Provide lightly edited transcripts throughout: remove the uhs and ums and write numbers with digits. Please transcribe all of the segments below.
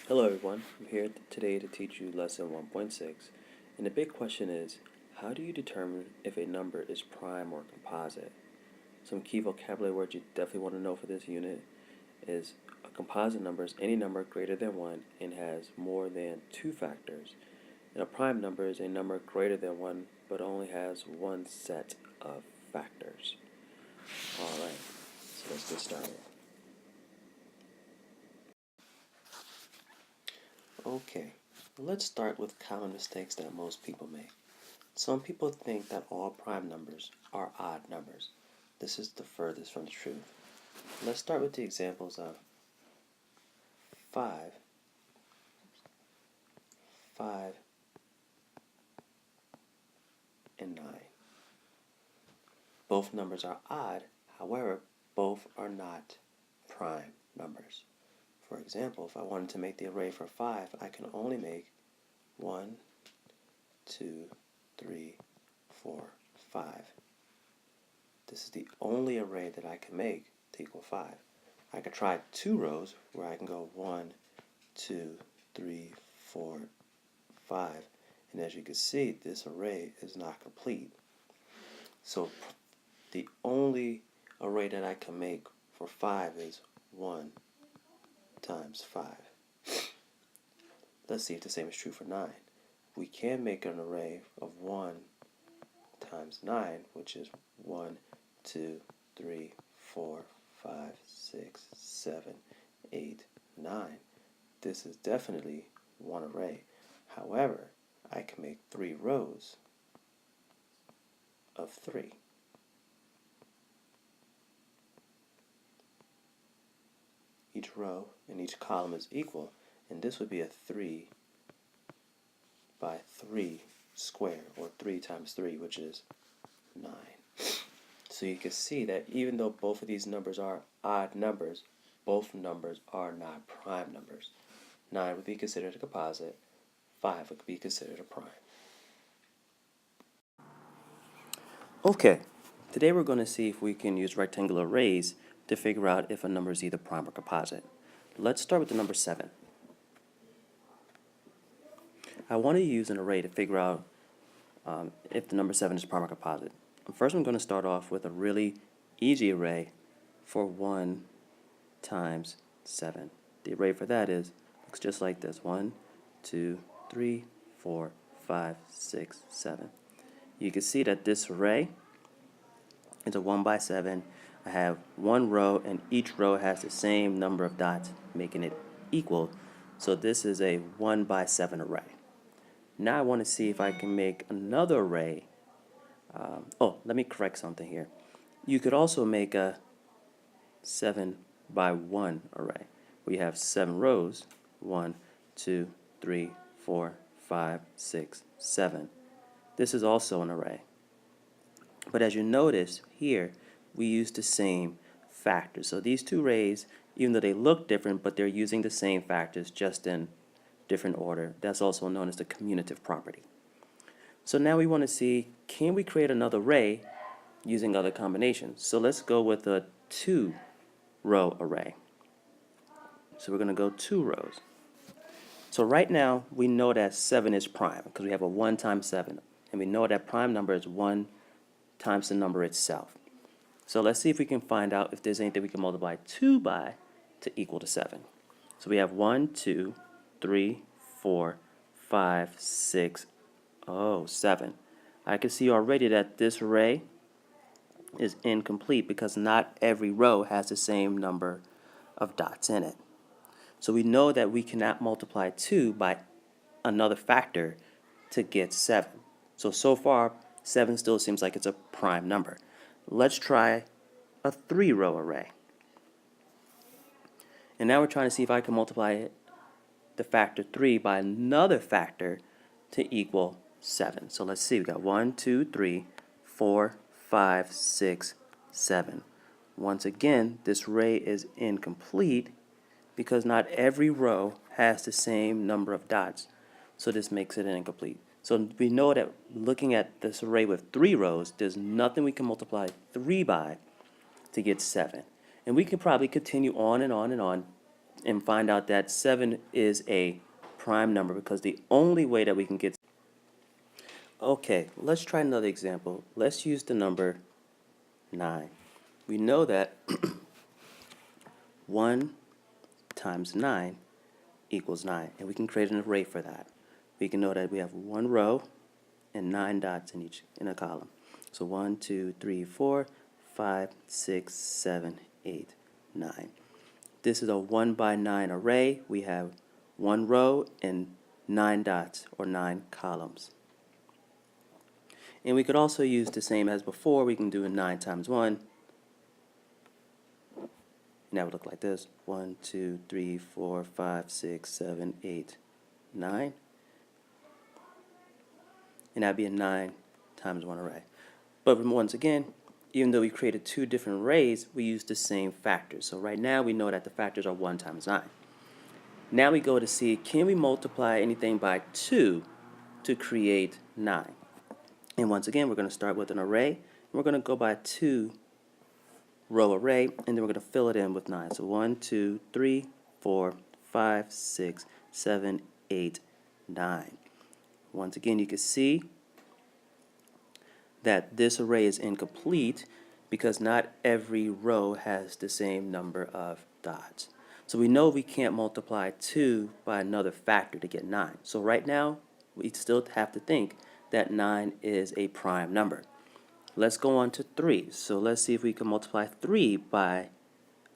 Hello everyone, I'm here today to teach you lesson 1.6, and the big question is, how do you determine if a number is prime or composite? Some key vocabulary words you definitely want to know for this unit is a composite number is any number greater than 1 and has more than 2 factors, and a prime number is a number greater than 1 but only has one set of factors. Alright, so let's get started. Okay, let's start with common mistakes that most people make. Some people think that all prime numbers are odd numbers. This is the furthest from the truth. Let's start with the examples of 5, 5, and 9. Both numbers are odd, however, both are not prime numbers. For example, if I wanted to make the array for 5, I can only make 1, 2, 3, 4, 5. This is the only array that I can make to equal 5. I could try 2 rows where I can go 1, 2, 3, 4, 5. And as you can see, this array is not complete. So the only array that I can make for 5 is 1 times 5. Let's see if the same is true for 9. We can make an array of 1 times 9, which is 1, 2, 3, 4, 5, 6, 7, 8, 9. This is definitely one array. However, I can make 3 rows of 3. Each row and each column is equal, and this would be a 3 by 3 square, or 3 times 3, which is 9. So you can see that even though both of these numbers are odd numbers, both numbers are not prime numbers. 9 would be considered a composite, 5 would be considered a prime. Okay, today we're going to see if we can use rectangular arrays to figure out if a number is either prime or composite. Let's start with the number 7. I want to use an array to figure out if the number 7 is prime or composite. First, I'm going to start off with a really easy array for 1 times 7. The array for that looks just like this: 1, 2, 3, 4, 5, 6, 7. You can see that this array is a 1 by 7. I have one row, and each row has the same number of dots, making it equal. So this is a 1 by 7 array. Now I want to see if I can make another array. Let me correct something here. You could also make a 7 by 1 array, where you have 7 rows, 1, 2, 3, 4, 5, 6, 7. This is also an array. But as you notice here, we use the same factors. So these two arrays, even though they look different, but they're using the same factors, just in different order. That's also known as the commutative property. So now we want to see, can we create another array using other combinations? So let's go with a 2-row array. So we're going to go 2 rows. So right now we know that 7 is prime because we have a 1 times 7, and we know that prime number is 1 times the number itself. So let's see if we can find out if there's anything we can multiply 2 by to equal to 7. So we have 1, 2, 3, 4, 5, 6, 7. I can see already that this array is incomplete because not every row has the same number of dots in it. So we know that we cannot multiply 2 by another factor to get 7. So far, 7 still seems like it's a prime number. Let's try a 3-row array. And now we're trying to see if I can multiply the factor 3 by another factor to equal 7. So let's see, we got 1, 2, 3, 4, 5, 6, 7. Once again, this array is incomplete because not every row has the same number of dots. So this makes it incomplete. So we know that looking at this array with 3 rows, there's nothing we can multiply 3 by to get 7. And we can probably continue on and on and on and find out that 7 is a prime number, because the only way that we can get... Okay, let's try another example. Let's use the number 9. We know that 1 times 9 equals 9, and we can create an array for that. We can know that we have one row and 9 dots in a column. So 1, 2, 3, 4, 5, 6, 7, 8, 9. This is a 1 by 9 array. We have one row and 9 dots, or 9 columns. And we could also use the same as before. We can do a 9 times 1. And that would look like this. 1, 2, 3, 4, 5, 6, 7, 8, 9. And that'd be a 9 times 1 array. But once again, even though we created two different arrays, we use the same factors. So right now we know that the factors are 1 times 9. Now we go to see, can we multiply anything by 2 to create 9? And once again, we're going to start with an array. And we're going to go by 2 row array, and then we're going to fill it in with 9. So 1, 2, 3, 4, 5, 6, 7, 8, 9. Once again, you can see that this array is incomplete because not every row has the same number of dots. So we know we can't multiply 2 by another factor to get 9. So right now, we still have to think that 9 is a prime number. Let's go on to 3. So let's see if we can multiply 3 by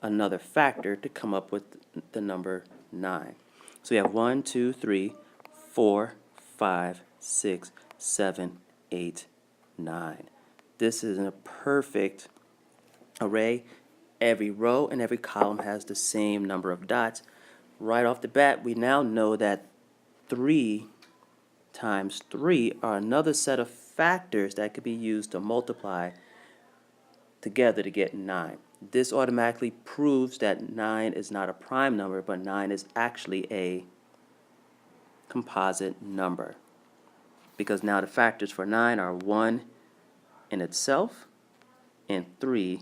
another factor to come up with the number 9. So we have 1, 2, 3, 4, 5, 6, 7, 8, 9. This is a perfect array. Every row and every column has the same number of dots. Right off the bat, we now know that 3 times 3 are another set of factors that could be used to multiply together to get 9. This automatically proves that 9 is not a prime number, but 9 is actually a composite number, because now the factors for 9 are 1 in itself and 3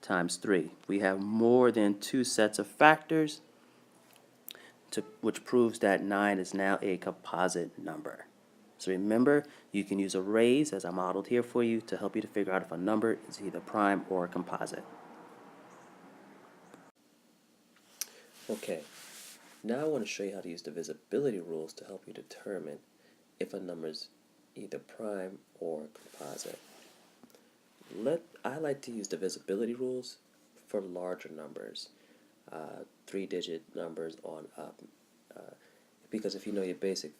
times 3. We have more than 2 sets of factors, which proves that 9 is now a composite number. So remember, you can use arrays, as I modeled here for you, to help you to figure out if a number is either prime or composite. Okay, now I want to show you how to use divisibility rules to help you determine if a number is either prime or composite. I like to use divisibility rules for larger numbers, 3-digit numbers on up. Because if you know your basic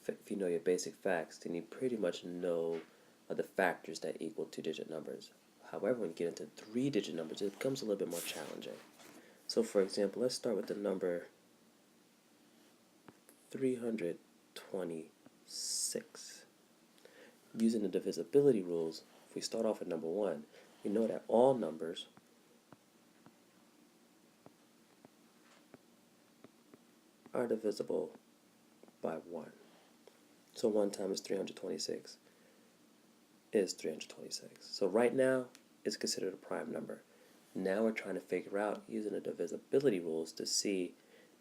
facts, then you pretty much know the factors that equal 2-digit numbers. However, when you get into 3-digit numbers, it becomes a little bit more challenging. So, for example, let's start with the number 326. Using the divisibility rules, if we start off at number 1, we know that all numbers are divisible by 1. So 1 times 326 is 326. So right now, it's considered a prime number. Now we're trying to figure out, using the divisibility rules, to see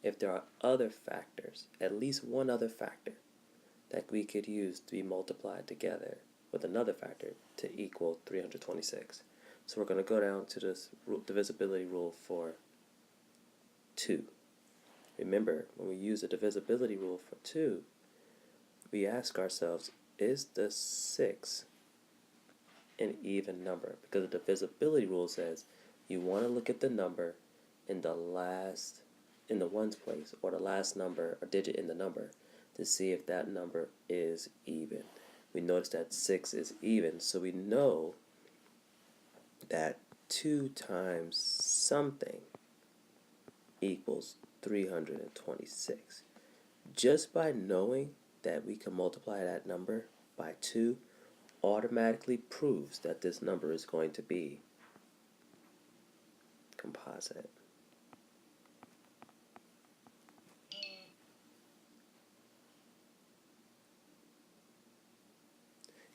if there are other factors, at least one other factor, that we could use to be multiplied together with another factor to equal 326. So we're going to go down to this divisibility rule for 2. Remember, when we use the divisibility rule for 2, we ask ourselves, is the 6 an even number? Because the divisibility rule says you want to look at the number in the ones place, or the last number or digit in the number, to see if that number is even. We notice that 6 is even, so we know that 2 times something equals 326. Just by knowing that we can multiply that number by 2 automatically proves that this number is going to be composite.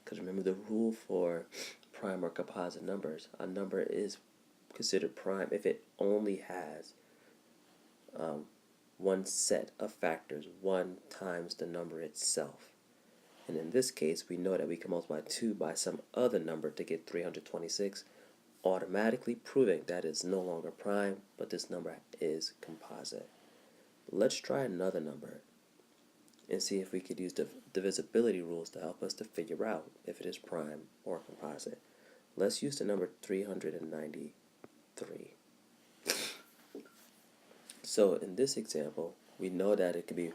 Because remember the rule for prime or composite numbers, a number is considered prime if it only has one set of factors, 1 times the number itself. And in this case, we know that we can multiply 2 by some other number to get 326, automatically proving that it's no longer prime, but this number is composite. Let's try another number and see if we could use the divisibility rules to help us to figure out if it is prime or composite. Let's use the number 393. So in this example, we know that it could be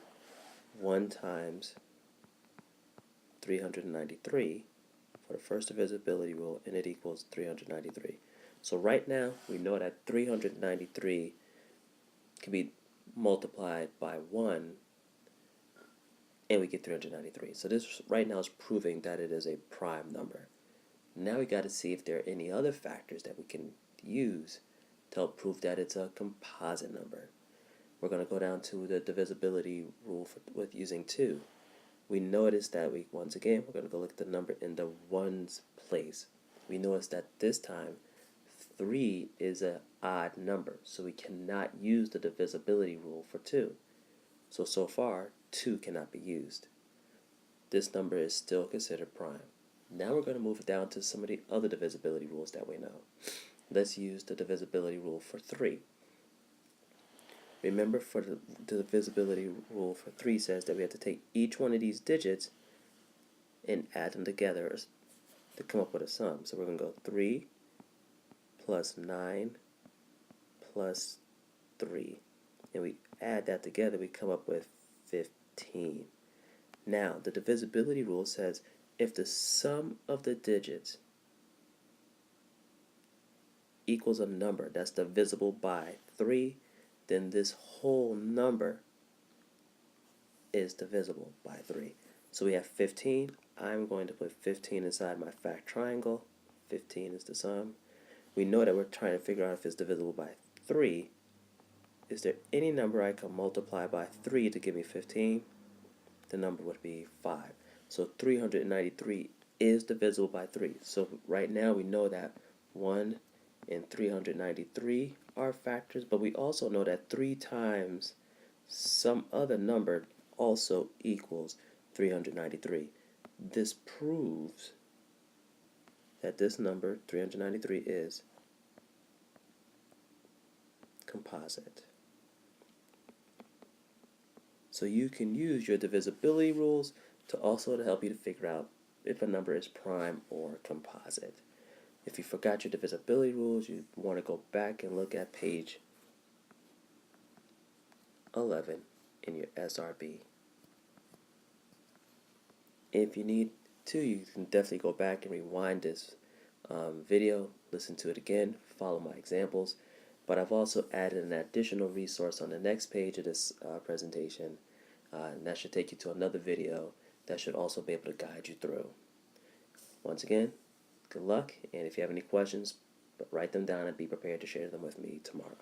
1 times 393 for the first divisibility rule, and it equals 393. So right now, we know that 393 can be multiplied by 1, and we get 393. So this right now is proving that it is a prime number. Now we got to see if there are any other factors that we can use to help prove that it's a composite number. We're going to go down to the divisibility rule with using 2. We notice that once again, we're going to go look at the number in the ones place. We notice that this time 3 is an odd number, so we cannot use the divisibility rule for 2. So far, 2 cannot be used. This number is still considered prime. Now we're going to move it down to some of the other divisibility rules that we know. Let's use the divisibility rule for 3. Remember, for the divisibility rule for 3 says that we have to take each one of these digits and add them together to come up with a sum. So we're going to go 3 plus 9 plus 3. And we add that together, we come up with 15. Now, the divisibility rule says if the sum of the digits equals a number that's divisible by 3, then this whole number is divisible by 3. So we have 15. I'm going to put 15 inside my fact triangle. 15 is the sum. We know that we're trying to figure out if it's divisible by 3. Is there any number I can multiply by 3 to give me 15? The number would be 5. So 393 is divisible by 3. So right now we know that 1 and 393 are factors, but we also know that 3 times some other number also equals 393. This proves that this number, 393, is composite. So you can use your divisibility rules to help you to figure out if a number is prime or composite. If you forgot your divisibility rules, you want to go back and look at page 11 in your SRB. If you need to, you can definitely go back and rewind this video, listen to it again, follow my examples. But I've also added an additional resource on the next page of this presentation, and that should take you to another video that should also be able to guide you through. Once again, good luck, and if you have any questions, write them down and be prepared to share them with me tomorrow.